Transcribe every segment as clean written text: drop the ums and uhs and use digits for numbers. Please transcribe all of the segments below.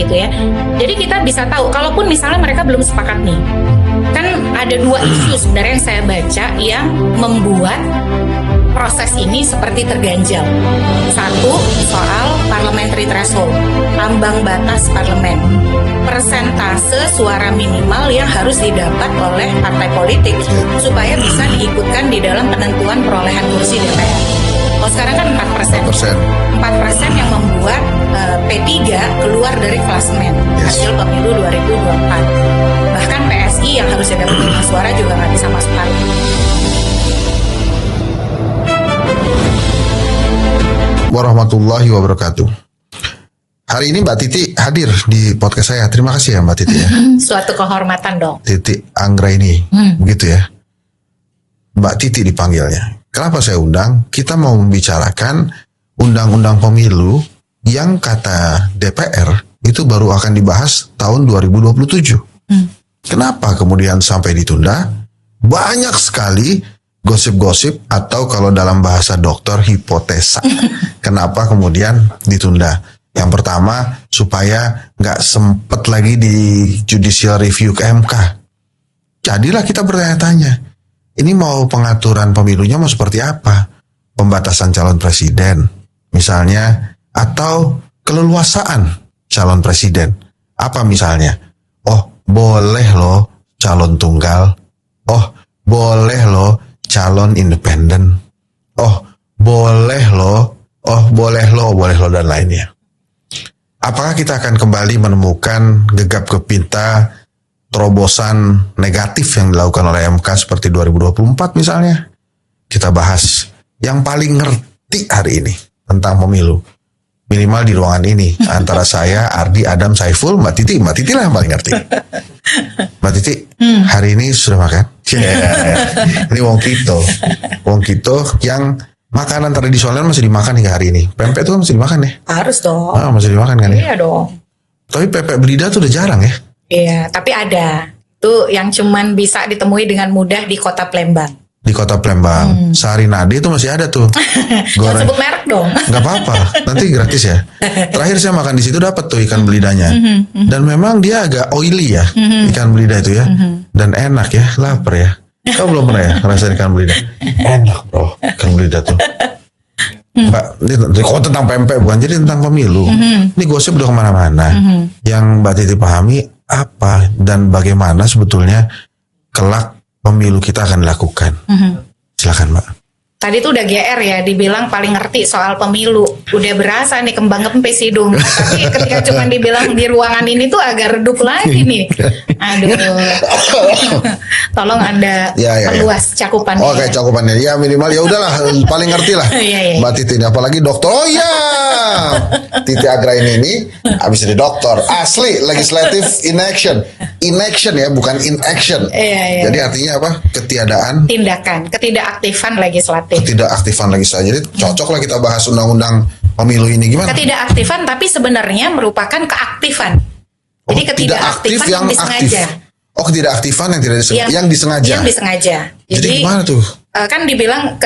gitu ya. Jadi kita bisa tahu, kalaupun misalnya mereka belum sepakat nih, kan ada dua isu sebenarnya yang saya baca yang membuat proses ini seperti terganjal. Satu, soal parliamentary threshold, ambang batas parlemen, persentase suara minimal yang harus didapat oleh partai politik supaya bisa diikutkan di dalam penentuan perolehan kursi DPR. Kalau sekarang kan 4%. 4% yang membuat P3 keluar dari klasemen hasil pemilu 2024. Bahkan PSI yang harusnya dapat 5 suara juga nggak bisa masuk parlemen. Warahmatullahi wabarakatuh. Hari ini Mbak Titi hadir di podcast saya. Terima kasih ya Mbak Titi ya. Suatu kehormatan dong. Titi Anggra ini, begitu ya. Mbak Titi dipanggilnya. Kenapa saya undang? Kita mau membicarakan undang-undang pemilu yang kata DPR itu baru akan dibahas tahun 2027. Kenapa kemudian sampai ditunda? Banyak sekali gosip-gosip atau kalau dalam bahasa dokter hipotesa. Kenapa kemudian ditunda? Yang pertama, supaya nggak sempet lagi di judicial review ke MK. Jadilah kita bertanya-tanya, ini mau pengaturan pemilunya mau seperti apa? Pembatasan calon presiden, misalnya, atau keleluasaan calon presiden. Apa misalnya? Oh, boleh loh calon tunggal. Oh, boleh loh calon independen. Oh, boleh loh dan lainnya. Apakah kita akan kembali menemukan gegap gempita terobosan negatif yang dilakukan oleh MK seperti 2024 misalnya? Kita bahas yang paling ngerti hari ini tentang pemilu. Minimal di ruangan ini antara saya, Ardi, Adam, Saiful, Mbak Titi lah yang paling ngerti. Mbak Titi, hari ini sudah makan? Ini Wong Kito yang makanan tradisional masih dimakan hingga hari ini. Pempek tuh masih dimakan ya? Harus dong. Masih dimakan kan ya? Iya dong. Tapi pempek belida tuh udah jarang ya? Iya, tapi ada. Itu yang cuman bisa ditemui dengan mudah di kota Palembang. Di kota Palembang, Sari Nadi itu masih ada tuh. Jangan sebut merek dong. Gak apa-apa, nanti gratis ya. Terakhir saya makan di situ dapat tuh ikan belidanya. Dan memang dia agak oily ya, ikan belida itu ya. Dan enak ya, lapar ya. Kau belum pernah ya ngerasain ikan belida? Enak bro, ikan belida tuh. Mbak, ini kok tentang pempek bukan, jadi tentang pemilu. Ini gosip udah kemana-mana. Yang Mbak Titi pahami apa dan bagaimana sebetulnya kelak pemilu kita akan dilakukan. Silakan Mbak. Tadi tuh udah GR ya, dibilang paling ngerti soal pemilu. Udah berasa nih kembang kempis hidung. Tapi ketika cuma dibilang di ruangan ini tuh agak redup lagi nih. Aduh. Tolong Anda perluas cakupannya. Oke, cakupannya. Ya minimal ya udahlah, paling ngerti lah. Mbak Titi ini apalagi dokter. Oh iya. Titi Anggra ini habis jadi dokter. Asli legislative in action. In action ya, bukan in action. Jadi artinya apa? Ketiadaan tindakan, ketidakaktifan legislatif. Ketidakaktifan legislatif. Jadi cocok lah kita bahas undang-undang pemilu ini gimana? Ketidakaktifan tapi sebenarnya merupakan keaktifan. Jadi ketidakaktifan yang disengaja. Oh, ketidakaktifan yang tidak disengaja. Yang disengaja. Yang disengaja. Jadi gimana tuh? Kan dibilang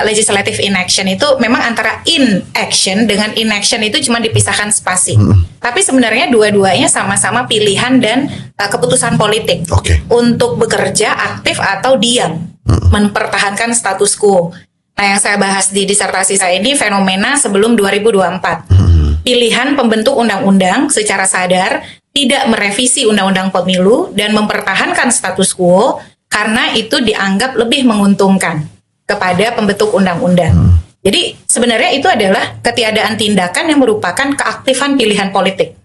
legislative inaction itu memang antara in action dengan inaction itu cuma dipisahkan spasi. Tapi sebenarnya dua-duanya sama-sama pilihan dan keputusan politik untuk bekerja aktif atau diam, mempertahankan status quo. Nah, yang saya bahas di disertasi saya ini fenomena sebelum 2024. Pilihan pembentuk undang-undang secara sadar tidak merevisi undang-undang pemilu dan mempertahankan status quo karena itu dianggap lebih menguntungkan kepada pembentuk undang-undang. Jadi sebenarnya itu adalah ketiadaan tindakan yang merupakan keaktifan pilihan politik.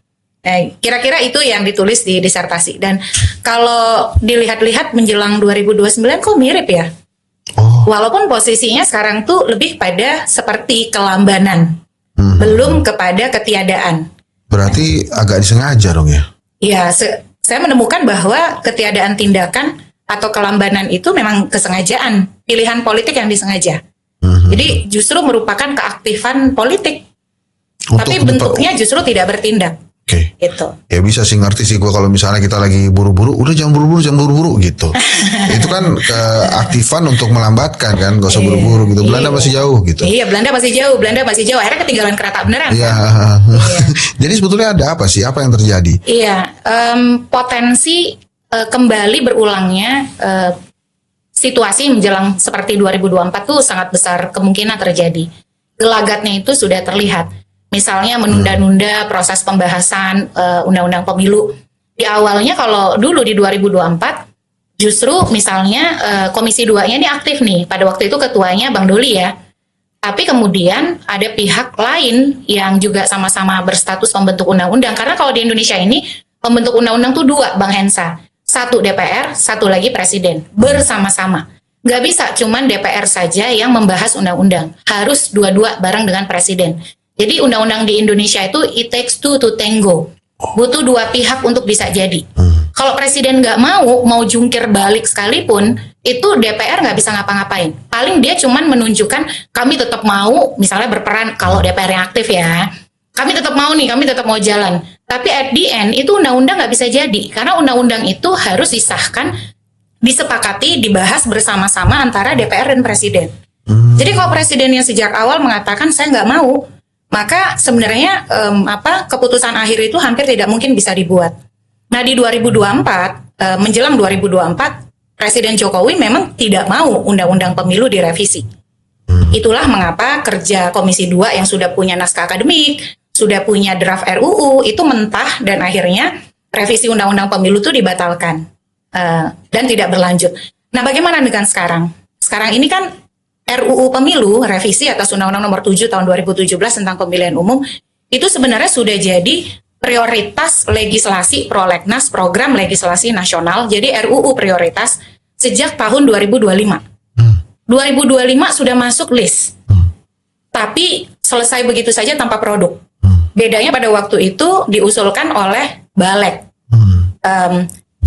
Nah, kira-kira itu yang ditulis di disertasi. Dan kalau dilihat-lihat menjelang 2029 kok mirip ya? Walaupun posisinya sekarang tuh lebih pada seperti kelambanan, belum kepada ketiadaan. Berarti agak disengaja dong ya? Ya, saya menemukan bahwa ketiadaan tindakan atau kelambanan itu memang kesengajaan, pilihan politik yang disengaja. Jadi justru merupakan keaktifan politik, tapi bentuknya justru tidak bertindak. Oke. Gitu. Ya bisa sih ngerti sih gue kalau misalnya kita lagi buru-buru, udah jangan buru-buru gitu. Itu kan keaktifan untuk melambatkan kan, gak usah buru-buru gitu. Belanda masih jauh gitu. Iya, Belanda masih jauh. Akhirnya ketinggalan kereta beneran. Iya. Jadi sebetulnya ada apa sih? Apa yang terjadi? Iya, potensi kembali berulangnya situasi menjelang seperti 2024 tuh sangat besar kemungkinan terjadi. Gelagatnya itu sudah terlihat. Misalnya menunda-nunda proses pembahasan undang-undang pemilu. Di awalnya kalau dulu di 2024 justru misalnya Komisi 2-nya ini aktif nih. Pada waktu itu ketuanya Bang Doli ya. Tapi kemudian ada pihak lain yang juga sama-sama berstatus pembentuk undang-undang. Karena kalau di Indonesia ini pembentuk undang-undang tuh dua, Bang Hensa. Satu DPR, satu lagi Presiden. Bersama-sama. Nggak bisa cuman DPR saja yang membahas undang-undang. Harus dua-dua bareng dengan Presiden. Jadi undang-undang di Indonesia itu it takes two to tango. Butuh dua pihak untuk bisa jadi. Kalau Presiden nggak mau jungkir balik sekalipun, itu DPR nggak bisa ngapa-ngapain. Paling dia cuman menunjukkan kami tetap mau, misalnya berperan kalau DPR yang aktif ya. Kami tetap mau nih, kami tetap mau jalan. Tapi at the end itu undang-undang nggak bisa jadi. Karena undang-undang itu harus disahkan, disepakati, dibahas bersama-sama antara DPR dan Presiden. Jadi kalau Presidennya sejak awal mengatakan saya nggak mau, maka sebenarnya keputusan akhir itu hampir tidak mungkin bisa dibuat. Nah di 2024, menjelang 2024, Presiden Jokowi memang tidak mau undang-undang pemilu direvisi. Itulah mengapa kerja Komisi 2 yang sudah punya naskah akademik, sudah punya draft RUU, itu mentah dan akhirnya revisi undang-undang pemilu itu dibatalkan dan tidak berlanjut. Nah bagaimana dengan sekarang? Sekarang ini kan RUU Pemilu, revisi atas Undang-Undang Nomor 7 Tahun 2017 tentang Pemilihan Umum, itu sebenarnya sudah jadi prioritas legislasi prolegnas program legislasi nasional, jadi RUU prioritas sejak tahun 2025. 2025 sudah masuk list, tapi selesai begitu saja tanpa produk. Bedanya pada waktu itu diusulkan oleh Balek.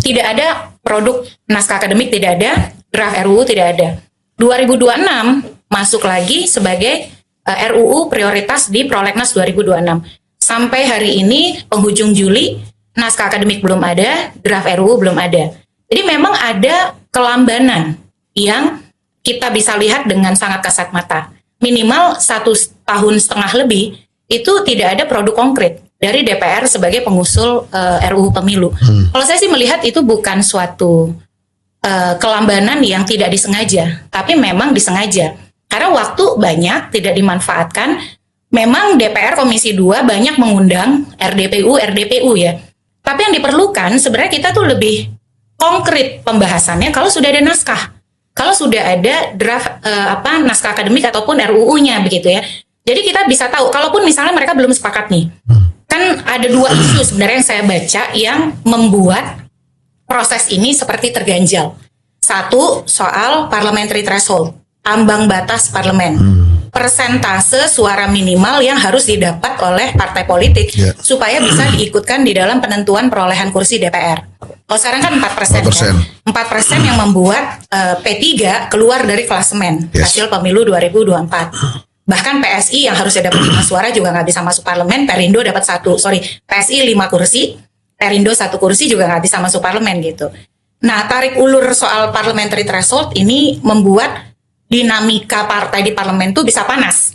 Tidak ada produk naskah akademik, tidak ada draft RUU, tidak ada. 2026 masuk lagi sebagai RUU prioritas di Prolegnas 2026. Sampai hari ini penghujung Juli naskah akademik belum ada, draft RUU belum ada. Jadi memang ada kelambanan yang kita bisa lihat dengan sangat kasat mata. Minimal 1,5 tahun lebih itu tidak ada produk konkret dari DPR sebagai pengusul RUU Pemilu. Kalau saya sih melihat itu bukan suatu kelambanan yang tidak disengaja, tapi memang disengaja. Karena waktu banyak tidak dimanfaatkan. Memang DPR Komisi 2 banyak mengundang RDPU ya. Tapi yang diperlukan sebenarnya kita tuh lebih konkret pembahasannya kalau sudah ada naskah. Kalau sudah ada draft naskah akademik ataupun RUU-nya begitu ya. Jadi kita bisa tahu, kalaupun misalnya mereka belum sepakat nih. Kan ada dua isu sebenarnya yang saya baca yang membuat proses ini seperti terganjal. Satu, soal parliamentary threshold, ambang batas parlemen. Persentase suara minimal yang harus didapat oleh partai politik supaya bisa diikutkan di dalam penentuan perolehan kursi DPR. Kalau sekarang kan 4%. 4% yang membuat P3 keluar dari klasemen hasil pemilu 2024. Bahkan PSI yang harusnya dapat 5 suara juga nggak bisa masuk parlemen. Perindo dapat PSI 5 kursi, Perindo 1 kursi juga nggak bisa masuk parlemen gitu. Nah, tarik ulur soal parliamentary threshold ini membuat dinamika partai di parlemen itu bisa panas.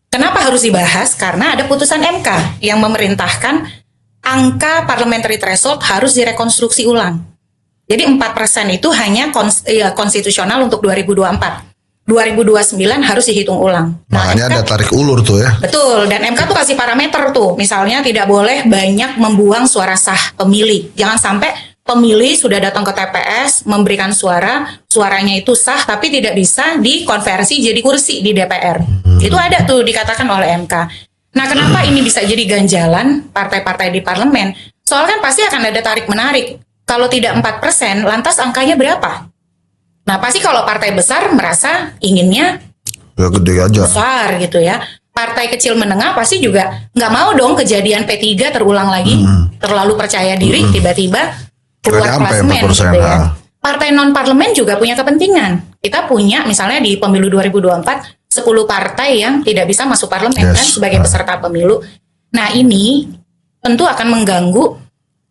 Kenapa harus dibahas? Karena ada putusan MK yang memerintahkan angka parliamentary threshold harus direkonstruksi ulang. Jadi 4% itu hanya konstitusional untuk 2024. 2029 harus dihitung ulang. Makanya ada tarik ulur tuh ya. Betul, dan MK tuh kasih parameter tuh. Misalnya tidak boleh banyak membuang suara sah pemilih. Jangan sampai pemilih sudah datang ke TPS, memberikan suaranya itu sah, tapi tidak bisa dikonversi jadi kursi di DPR. Itu ada tuh dikatakan oleh MK. Nah, kenapa ini bisa jadi ganjalan partai-partai di parlemen? Soalnya kan pasti akan ada tarik-menarik. Kalau tidak 4%, lantas angkanya berapa? Nah, pasti kalau partai besar merasa inginnya ya gede aja. Besar gitu ya. Partai kecil menengah pasti juga nggak mau dong kejadian P3 terulang lagi. Terlalu percaya diri, tiba-tiba keluar klasemen gitu ya. Partai non-parlemen juga punya kepentingan. Kita punya misalnya di pemilu 2024 10 partai yang tidak bisa masuk parlemen kan sebagai peserta pemilu. Nah ini tentu akan mengganggu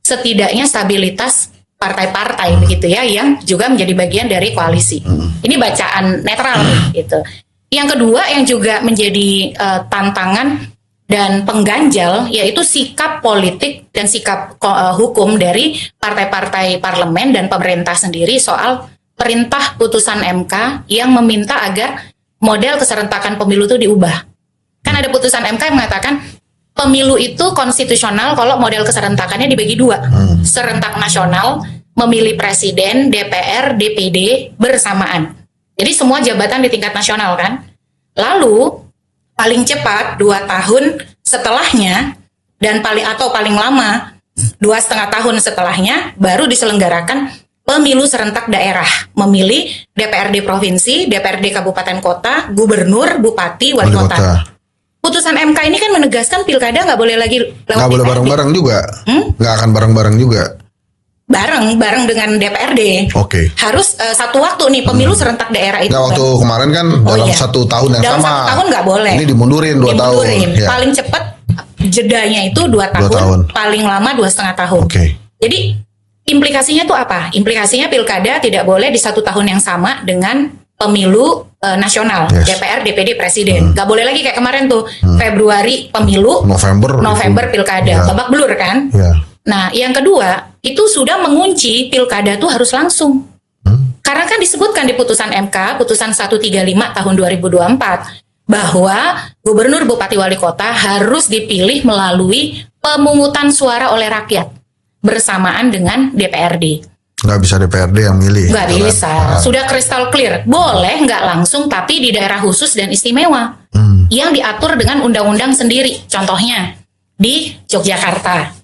setidaknya stabilitas partai-partai begitu ya, yang juga menjadi bagian dari koalisi. Ini bacaan netral gitu. Yang kedua yang juga menjadi tantangan dan pengganjal yaitu sikap politik dan sikap hukum dari partai-partai parlemen dan pemerintah sendiri soal perintah putusan MK yang meminta agar model keserentakan pemilu itu diubah. Kan ada putusan MK yang mengatakan pemilu itu konstitusional kalau model keserentakannya dibagi dua. Serentak nasional, memilih presiden, DPR, DPD bersamaan. Jadi semua jabatan di tingkat nasional kan. Lalu paling cepat 2 tahun setelahnya dan paling lama 2,5 tahun setelahnya baru diselenggarakan pemilu serentak daerah. Memilih DPRD provinsi, DPRD kabupaten kota, gubernur, bupati, wali kota. Putusan MK ini kan menegaskan pilkada nggak boleh lagi lewat nggak boleh DPRD. bareng-bareng juga, nggak akan bareng-bareng juga. Bareng dengan DPRD. Oke. Harus satu waktu nih pemilu serentak daerah itu. Nggak, waktu kemarin kan dalam 1 tahun yang dalam sama. 1 tahun nggak boleh. Ini dimundurin 2 tahun. Ya. Paling cepat jedanya itu 2 tahun, tahun. paling lama 2,5 tahun. Oke. Jadi implikasinya tuh apa? Implikasinya pilkada tidak boleh di 1 tahun yang sama dengan pemilu nasional, Yes. DPR, DPD, presiden. Nggak boleh lagi kayak kemarin tuh Februari pemilu, November pilkada, Ya. babak belur kan? Ya. Nah, yang kedua itu sudah mengunci pilkada tuh harus langsung. Karena kan disebutkan di putusan MK, putusan 135 tahun 2024 bahwa gubernur, bupati, wali kota harus dipilih melalui pemungutan suara oleh rakyat bersamaan dengan DPRD. Nggak bisa DPRD yang milih. Nggak gitu bisa, kan. sudah kristal clear. Boleh nggak langsung, tapi di daerah khusus dan istimewa yang diatur dengan undang-undang sendiri. Contohnya di Yogyakarta.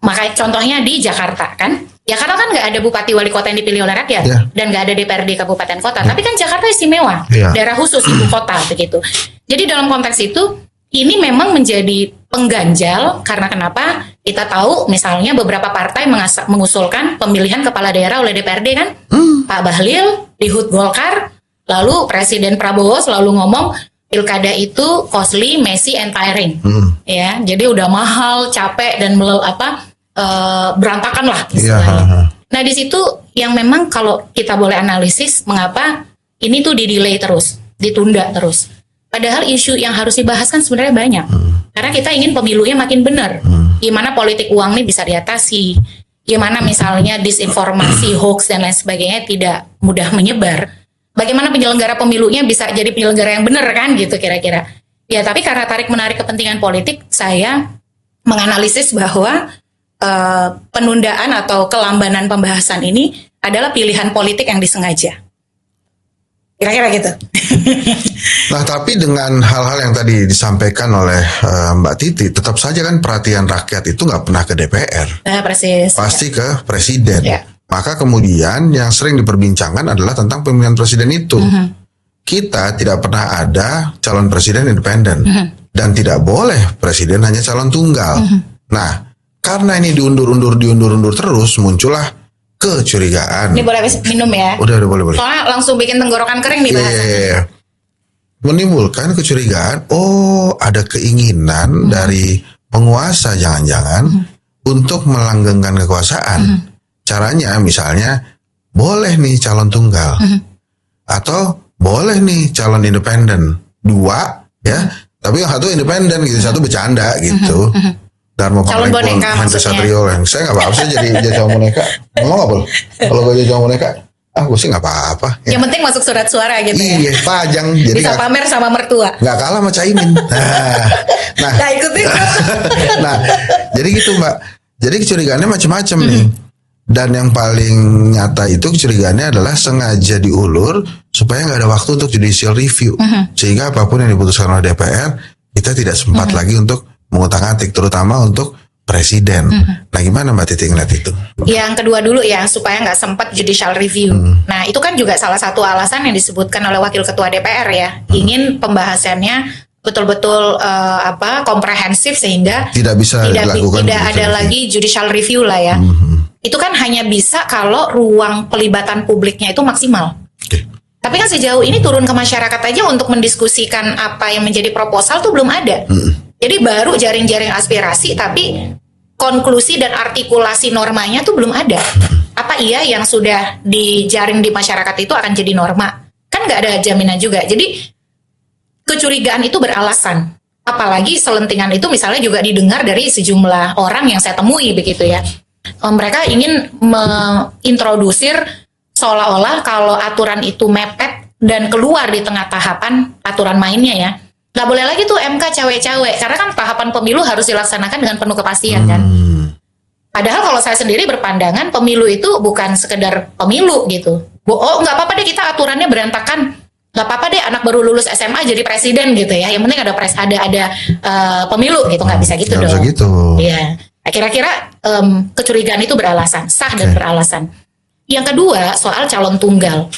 Makanya contohnya di Jakarta kan. Jakarta kan nggak ada bupati wali kota yang dipilih oleh rakyat Ya. dan nggak ada DPRD kabupaten kota. Tapi kan Jakarta istimewa, Ya. daerah khusus ibu kota begitu. Jadi dalam konteks itu ini memang menjadi pengganjal karena kenapa? Kita tahu misalnya beberapa partai mengusulkan pemilihan kepala daerah oleh DPRD kan. Pak Bahlil di HUT Golkar, lalu Presiden Prabowo selalu ngomong pilkada itu costly, messy, and tiring. Ya, jadi udah mahal, capek dan berantakan lah istilahnya. Nah di situ yang memang kalau kita boleh analisis mengapa ini tuh di-delay terus, ditunda terus. Padahal isu yang harus dibahas kan sebenarnya banyak. Karena kita ingin pemilunya makin benar. Gimana politik uang ini bisa diatasi. Gimana misalnya disinformasi, hoax dan lain sebagainya tidak mudah menyebar. Bagaimana penyelenggara pemilunya bisa jadi penyelenggara yang benar kan gitu kira-kira. Ya tapi karena tarik-menarik kepentingan politik, saya menganalisis bahwa penundaan atau kelambanan pembahasan ini adalah pilihan politik yang disengaja. Kira-kira gitu. Nah, tapi dengan hal-hal yang tadi disampaikan oleh Mbak Titi, tetap saja kan perhatian rakyat itu nggak pernah ke DPR. Nah, persis. Pasti ke presiden. Ya. Maka kemudian yang sering diperbincangkan adalah tentang pemilihan presiden itu. Kita tidak pernah ada calon presiden independen. Dan tidak boleh presiden hanya calon tunggal. Nah, karena ini diundur-undur terus, muncullah kecurigaan. Ini boleh minum ya? Udah boleh. Soalnya langsung bikin tenggorokan kering nih bahasannya. Iya. Menimbulkan kecurigaan, ada keinginan dari penguasa jangan-jangan untuk melanggengkan kekuasaan. Caranya misalnya boleh nih calon tunggal atau boleh nih calon independen, 2 ya, tapi yang satu independen gitu, satu bercanda gitu. Dharma Calon Panglipun, boneka Henry maksudnya. Satrio, saya nggak apa-apa sih jadi calon boneka. Ngomong nggak boleh. Kalau gue jadi calon boneka, gue sih nggak apa-apa. Ya. Yang penting masuk surat suara gitu ya. Iya, pajang. Jadi Bisa pamer sama mertua. nggak kalah sama Caimin. Nah, Nah ikutin. nah, jadi gitu Mbak. Jadi kecurigaannya macam-macam nih. Dan yang paling nyata itu kecurigaannya adalah sengaja diulur supaya nggak ada waktu untuk judicial review. Sehingga apapun yang diputuskan oleh DPR, kita tidak sempat lagi untuk mengutak-atik, terutama untuk presiden. Nah, gimana Mbak Titi ngeliat itu? Yang kedua dulu ya, supaya nggak sempat judicial review. Nah, itu kan juga salah satu alasan yang disebutkan oleh Wakil Ketua DPR ya. Ingin pembahasannya betul-betul komprehensif sehingga Tidak bisa dilakukan tidak ada lagi judicial review lah ya. Itu kan hanya bisa kalau ruang pelibatan publiknya itu maksimal. Oke. Tapi kan sejauh ini turun ke masyarakat aja untuk mendiskusikan apa yang menjadi proposal tuh belum ada. Jadi baru jaring-jaring aspirasi, tapi konklusi dan artikulasi normanya tuh belum ada. Apa iya yang sudah dijaring di masyarakat itu akan jadi norma? Kan nggak ada jaminan juga. Jadi kecurigaan itu beralasan. Apalagi selentingan itu misalnya juga didengar dari sejumlah orang yang saya temui begitu ya. Mereka ingin mengintrodusir seolah-olah kalau aturan itu mepet dan keluar di tengah tahapan aturan mainnya ya. Nggak boleh lagi tuh MK cawe-cawe, karena kan tahapan pemilu harus dilaksanakan dengan penuh kepastian kan. Padahal kalau saya sendiri berpandangan pemilu itu bukan sekedar pemilu gitu. Oh nggak apa-apa deh kita aturannya berantakan, nggak apa-apa deh anak baru lulus SMA jadi presiden gitu ya. Yang penting ada pemilu gitu, nggak bisa gitu Nggak dong. bisa gitu. Iya. Kira-kira kecurigaan itu beralasan, sah dan beralasan. Yang kedua soal calon tunggal.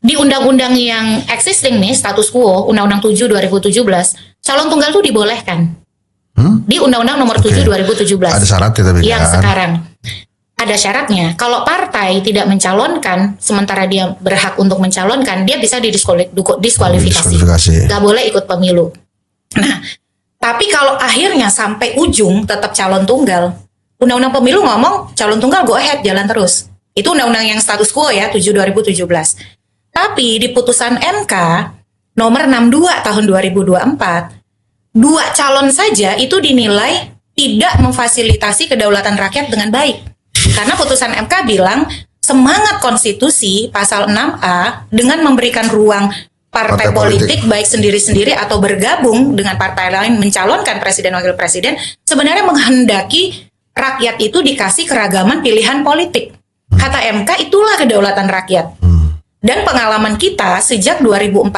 Di undang-undang yang existing nih, status quo, Undang-Undang 7 2017, calon tunggal itu dibolehkan. Di Undang-Undang nomor 7 2017. Ada syaratnya tapi Yang kan. sekarang. Ada syaratnya. Kalau partai tidak mencalonkan, sementara dia berhak untuk mencalonkan, dia bisa didiskualifikasi. Gak boleh ikut pemilu. Nah, tapi kalau akhirnya sampai ujung tetap calon tunggal, Undang-Undang Pemilu ngomong calon tunggal go ahead, jalan terus. Itu undang-undang yang status quo ya, 7 2017. Tapi di putusan MK nomor 62 tahun 2024, 2 calon saja itu dinilai tidak memfasilitasi kedaulatan rakyat dengan baik. Karena putusan MK bilang semangat konstitusi pasal 6A dengan memberikan ruang partai politik baik sendiri-sendiri atau bergabung dengan partai lain mencalonkan presiden wakil presiden sebenarnya menghendaki rakyat itu dikasih keragaman pilihan politik. Kata MK itulah kedaulatan rakyat. Dan pengalaman kita sejak 2014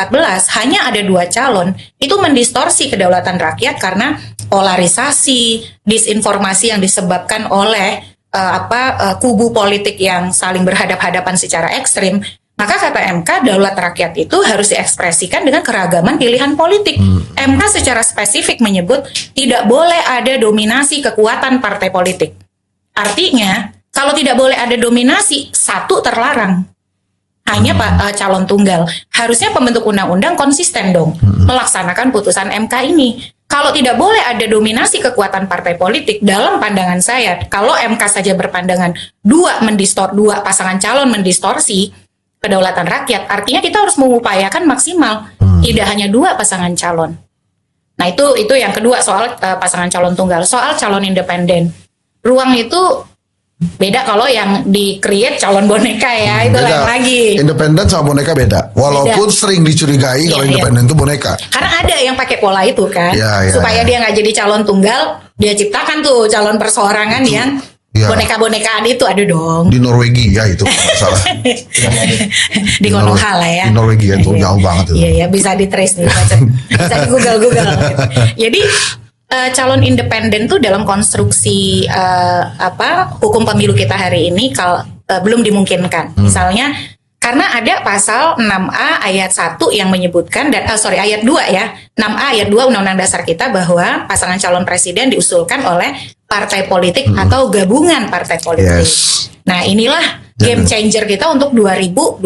hanya ada 2 calon itu mendistorsi kedaulatan rakyat karena polarisasi, disinformasi yang disebabkan oleh kubu politik yang saling berhadap-hadapan secara ekstrim. Maka kata MK, daulat rakyat itu harus diekspresikan dengan keragaman pilihan politik. MK secara spesifik menyebut tidak boleh ada dominasi kekuatan partai politik. Artinya, kalau tidak boleh ada dominasi, satu terlarang. Hanya calon tunggal. Harusnya pembentuk undang-undang konsisten dong melaksanakan putusan MK ini. Kalau tidak boleh ada dominasi kekuatan partai politik, dalam pandangan saya, kalau MK saja berpandangan dua pasangan calon mendistorsi kedaulatan rakyat, artinya kita harus mengupayakan maksimal, tidak hanya 2 pasangan calon. Nah itu yang kedua soal pasangan calon tunggal. Soal calon independen, ruang itu beda kalau yang di-create calon boneka ya, itu lain lagi. Independen sama boneka beda. Walaupun sering dicurigai kalau independen itu boneka. Karena ada yang pakai pola itu kan, supaya dia nggak jadi calon tunggal, dia ciptakan tuh calon perseorangan itu, yang boneka-bonekaan itu, ada dong. Di Norwegia itu salah. Di Konoha lah ya. Di Norwegia itu jauh banget itu. Iya, bisa di-trace nih, bisa di Google. Gitu. Jadi calon independen tuh dalam konstruksi hukum pemilu kita hari ini belum dimungkinkan. Misalnya karena ada pasal 6A ayat 1 yang menyebutkan ayat 2 ya. 6A ayat 2 Undang-Undang Dasar kita bahwa pasangan calon presiden diusulkan oleh partai politik atau gabungan partai politik. Nah, inilah game changer kita untuk 2029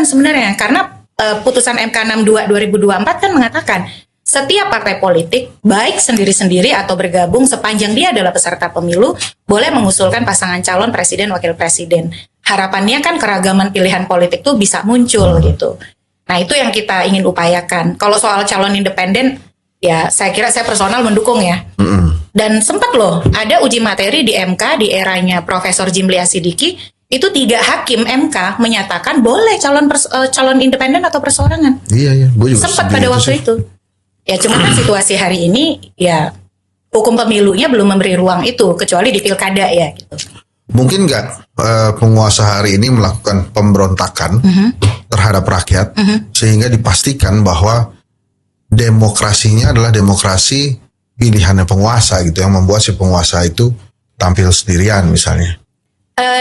sebenarnya, karena putusan MK 62 2024 kan mengatakan setiap partai politik, baik sendiri-sendiri atau bergabung sepanjang dia adalah peserta pemilu, boleh mengusulkan pasangan calon presiden wakil presiden. Harapannya kan keragaman pilihan politik tuh bisa muncul gitu. Nah itu yang kita ingin upayakan. Kalau soal calon independen, ya saya kira saya personal mendukung ya. Dan sempat loh ada uji materi di MK di eranya Profesor Jimli Asidiki, itu 3 hakim MK menyatakan boleh calon independen atau perseorangan. Iya, gue juga sempat pada waktu itu. Ya cuma kan situasi hari ini ya hukum pemilunya belum memberi ruang itu kecuali di pilkada ya gitu. Mungkin nggak penguasa hari ini melakukan pemberontakan terhadap rakyat sehingga dipastikan bahwa demokrasinya adalah demokrasi pilihannya penguasa gitu, yang membuat si penguasa itu tampil sendirian misalnya.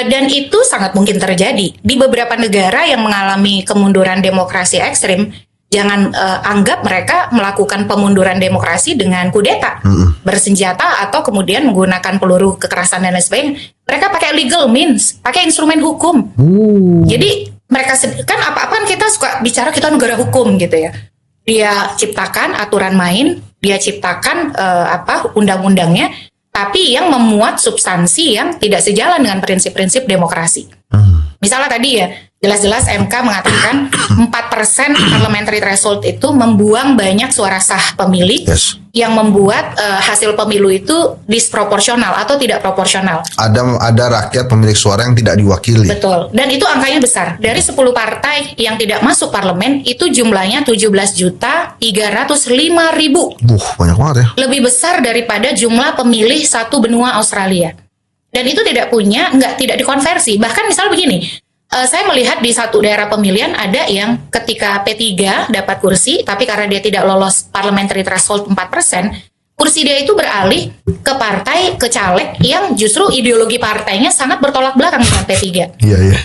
Dan itu sangat mungkin terjadi di beberapa negara yang mengalami kemunduran demokrasi ekstrim. Jangan anggap mereka melakukan pemunduran demokrasi dengan kudeta, bersenjata atau kemudian menggunakan peluru kekerasan dan lain sebagainya. Mereka pakai legal means, pakai instrumen hukum. Jadi mereka kan apa-apaan kita suka bicara kita negara hukum gitu ya. Dia ciptakan aturan main, dia ciptakan undang-undangnya, tapi yang memuat substansi yang tidak sejalan dengan prinsip-prinsip demokrasi. Misalnya tadi ya, jelas-jelas MK mengatakan 4% parliamentary threshold itu membuang banyak suara sah pemilih, Yes. yang membuat hasil pemilu itu disproporsional atau tidak proporsional. Ada rakyat pemilik suara yang tidak diwakili. Betul. Dan itu angkanya besar. Dari 10 partai yang tidak masuk parlemen, itu jumlahnya 17.305.000. Banyak banget ya. Lebih besar daripada jumlah pemilih satu benua Australia. Dan itu tidak dikonversi. Bahkan misal begini, saya melihat di satu daerah pemilihan ada yang ketika P3 dapat kursi, tapi karena dia tidak lolos parliamentary threshold 4%, kursi dia itu beralih ke partai, ke caleg yang justru ideologi partainya sangat bertolak belakang dengan P3. Iya.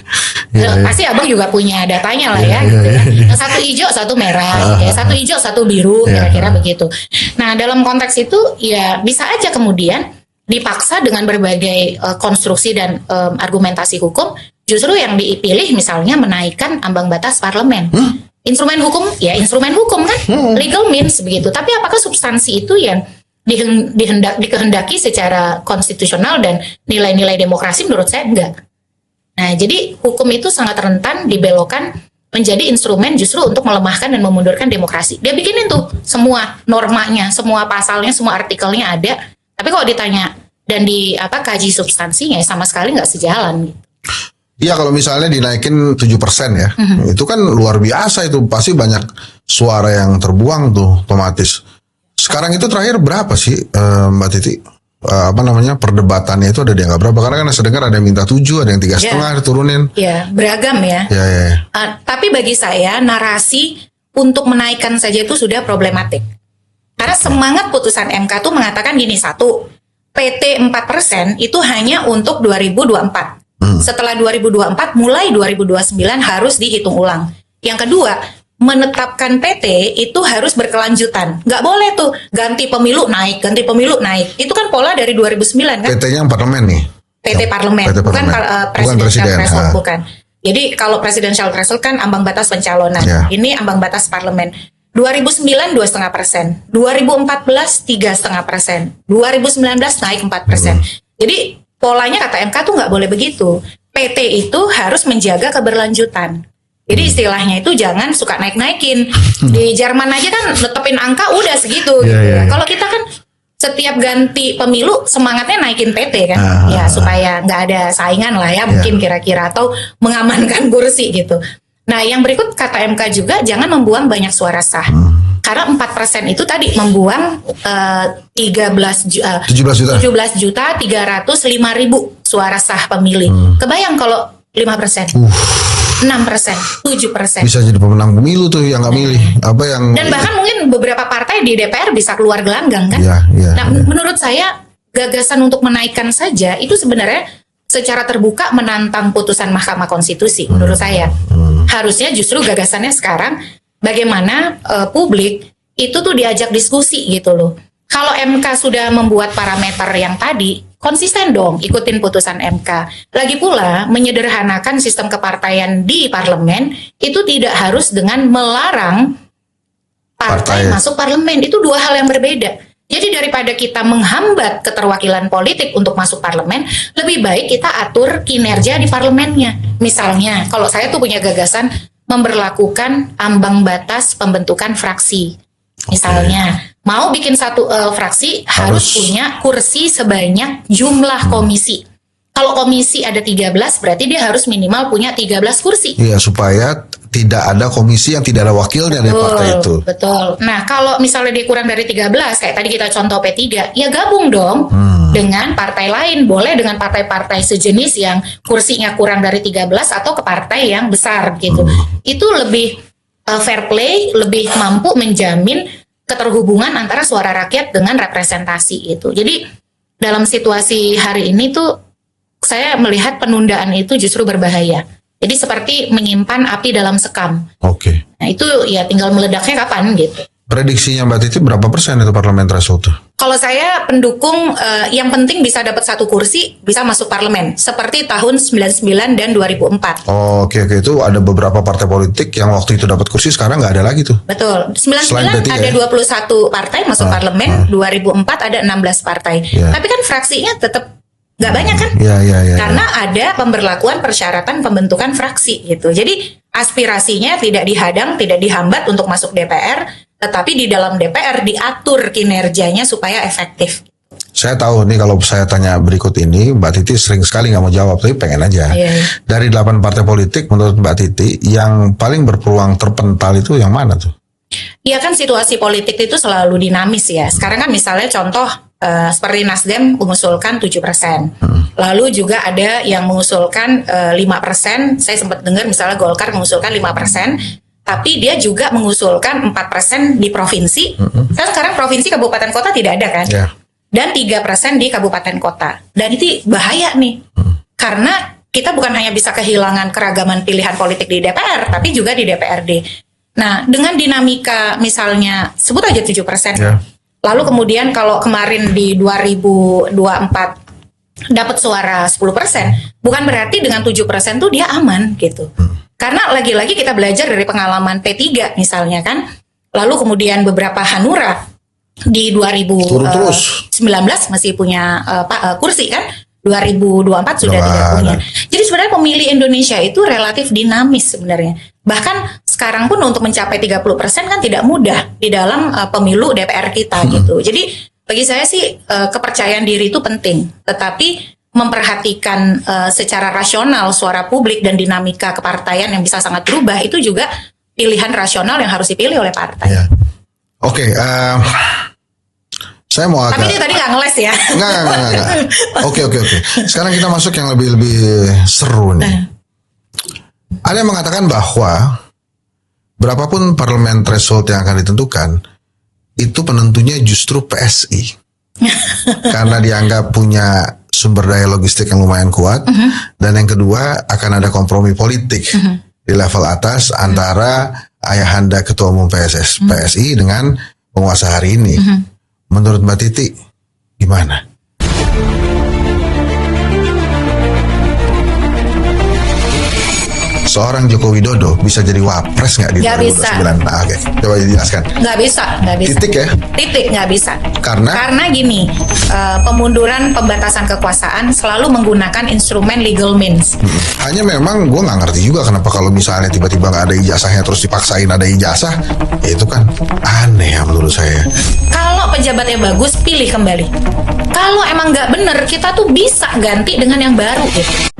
Pasti abang juga punya datanya lah ya. Iya, Gitu iya, ya. iya. Yang satu hijau, satu merah, ya. Satu hijau, satu biru, kira-kira begitu. Nah, dalam konteks itu ya bisa aja kemudian dipaksa dengan berbagai konstruksi dan argumentasi hukum, justru yang dipilih misalnya menaikkan ambang batas parlemen. Instrumen hukum, ya instrumen hukum kan, legal means begitu. Tapi apakah substansi itu yang dikehendaki secara konstitusional dan nilai-nilai demokrasi? Menurut saya enggak. Nah, jadi hukum itu sangat rentan dibelokkan menjadi instrumen justru untuk melemahkan dan memundurkan demokrasi. Dia bikinin tuh semua normanya, semua pasalnya, semua artikelnya ada. Tapi kalau ditanya dan kaji substansinya sama sekali nggak sejalan. Iya, kalau misalnya dinaikin 7% ya, itu kan luar biasa, itu pasti banyak suara yang terbuang tuh otomatis. Sekarang itu terakhir berapa sih Mbak Titi? Perdebatannya itu ada di angka berapa? Karena kan saya dengar ada yang minta 7, ada yang 3,5 diturunin. Ya, beragam ya. Ya. Tapi bagi saya narasi untuk menaikkan saja itu sudah problematik. Karena semangat putusan MK tuh mengatakan gini, satu, PT 4% itu hanya untuk 2024. Setelah 2024, mulai 2029 harus dihitung ulang. Yang kedua, menetapkan PT itu harus berkelanjutan. Nggak boleh tuh ganti pemilu naik. Itu kan pola dari 2009 kan? PT-nya yang parlemen nih. PT parlemen, bukan presidential threshold, bukan. Jadi kalau presidential threshold kan ambang batas pencalonan. Ini ambang batas parlemen. 2009 2,5%, 2014 3,5%, 2019 naik 4%. Jadi polanya kata MK tuh nggak boleh begitu. PT itu harus menjaga keberlanjutan. Jadi istilahnya itu jangan suka naik-naikin. Di Jerman aja kan netepin angka udah segitu. Gitu. Kalau kita kan setiap ganti pemilu semangatnya naikin PT kan, ya supaya nggak ada saingan lah ya mungkin kira-kira, atau mengamankan kursi gitu. Nah, yang berikut kata MK juga jangan membuang banyak suara sah. Karena 4% itu tadi membuang 17.305.000 suara sah pemilih. Kebayang kalau 5%, 6%, 7%. Bisa jadi pemenang pemilu tuh yang nggak milih. Dan bahkan mungkin beberapa partai di DPR bisa keluar gelanggang kan. Menurut saya gagasan untuk menaikkan saja itu sebenarnya secara terbuka menantang putusan Mahkamah Konstitusi. Menurut saya harusnya justru gagasannya sekarang bagaimana publik itu tuh diajak diskusi gitu loh. Kalau MK sudah membuat parameter yang tadi, konsisten dong ikutin putusan MK. Lagi pula menyederhanakan sistem kepartaian di parlemen itu tidak harus dengan melarang partai masuk parlemen. Itu dua hal yang berbeda. Jadi daripada kita menghambat keterwakilan politik untuk masuk parlemen, lebih baik kita atur kinerja di parlemennya. Misalnya, kalau saya tuh punya gagasan memberlakukan ambang batas pembentukan fraksi. Misalnya, mau bikin satu fraksi harus punya kursi sebanyak jumlah komisi. Kalau komisi ada 13, berarti dia harus minimal punya 13 kursi. Iya, supaya tidak ada komisi yang tidak ada wakilnya dari partai itu. Betul. Nah, kalau misalnya dia kurang dari 13, kayak tadi kita contoh P3, ya gabung dong dengan partai lain. Boleh dengan partai-partai sejenis yang kursinya kurang dari 13 atau ke partai yang besar gitu. Itu lebih fair play, lebih mampu menjamin keterhubungan antara suara rakyat dengan representasi itu. Jadi dalam situasi hari ini tuh saya melihat penundaan itu justru berbahaya. Jadi seperti menyimpan api dalam sekam. Oke. Nah itu ya tinggal meledaknya kapan gitu. Prediksinya Mbak Titi berapa persen itu parlemen threshold tuh? Kalau saya pendukung yang penting bisa dapat 1 kursi, bisa masuk parlemen. Seperti tahun 99 dan 2004. Oh, oke, itu ada beberapa partai politik yang waktu itu dapat kursi, sekarang nggak ada lagi tuh. Betul. Selain 99 P3 ada ya? 21 partai masuk parlemen, 2004 ada 16 partai. Ya. Tapi kan fraksinya tetap nggak banyak kan? Iya. Karena ada pemberlakuan persyaratan pembentukan fraksi gitu. Jadi aspirasinya tidak dihadang, tidak dihambat untuk masuk DPR, tetapi di dalam DPR diatur kinerjanya supaya efektif. Saya tahu nih kalau saya tanya berikut ini, Mbak Titi sering sekali nggak mau jawab, tapi pengen aja. Iya. Dari 8 partai politik, menurut Mbak Titi, yang paling berpeluang terpental itu yang mana tuh? Ya kan situasi politik itu selalu dinamis ya. Sekarang kan misalnya contoh seperti Nasdem mengusulkan 7%. Lalu juga ada yang mengusulkan 5%. Saya sempat dengar misalnya Golkar mengusulkan 5%. Tapi dia juga mengusulkan 4% di provinsi. Kan sekarang provinsi kabupaten kota tidak ada kan? Ya. Dan 3% di kabupaten kota. Dan itu bahaya nih. Karena kita bukan hanya bisa kehilangan keragaman pilihan politik di DPR, tapi juga di DPRD. Nah, dengan dinamika misalnya sebut aja 7%. Ya. Lalu kemudian kalau kemarin di 2024 dapat suara 10%, bukan berarti dengan 7% tuh dia aman gitu. Karena lagi-lagi kita belajar dari pengalaman P3 misalnya kan. Lalu kemudian beberapa Hanura di Turun terus. 2019 masih punya kursi kan. 2024 sudah tidak punya. Jadi sebenarnya pemilih Indonesia itu relatif dinamis sebenarnya. Bahkan sekarang pun untuk mencapai 30% kan tidak mudah di dalam pemilu DPR kita gitu. Jadi bagi saya sih kepercayaan diri itu penting. Tetapi memperhatikan secara rasional suara publik dan dinamika kepartaian yang bisa sangat berubah itu juga pilihan rasional yang harus dipilih oleh partai. Ya. Oke, saya mau agak... Tapi dia tadi nggak ngeles ya? Enggak. Oke. Sekarang kita masuk yang lebih seru nih. Ada yang mengatakan bahwa berapapun parlemen threshold yang akan ditentukan, itu penentunya justru PSI. Karena dianggap punya sumber daya logistik yang lumayan kuat. Dan yang kedua, akan ada kompromi politik di level atas antara ayahanda ketua umum PSI dengan penguasa hari ini. Menurut Mbak Titi, gimana? Seorang Joko Widodo bisa jadi wapres nggak di 2029? Nah, oke. Coba dijelaskan. Nggak bisa. Titik ya? Titik nggak bisa. Karena gini, pemunduran pembatasan kekuasaan selalu menggunakan instrumen legal means. Hanya memang gue nggak ngerti juga kenapa kalau misalnya tiba-tiba nggak ada ijazahnya terus dipaksain ada ijazah, ya itu kan aneh ya menurut saya. Kalau pejabatnya bagus, pilih kembali. Kalau emang nggak bener, kita tuh bisa ganti dengan yang baru gitu.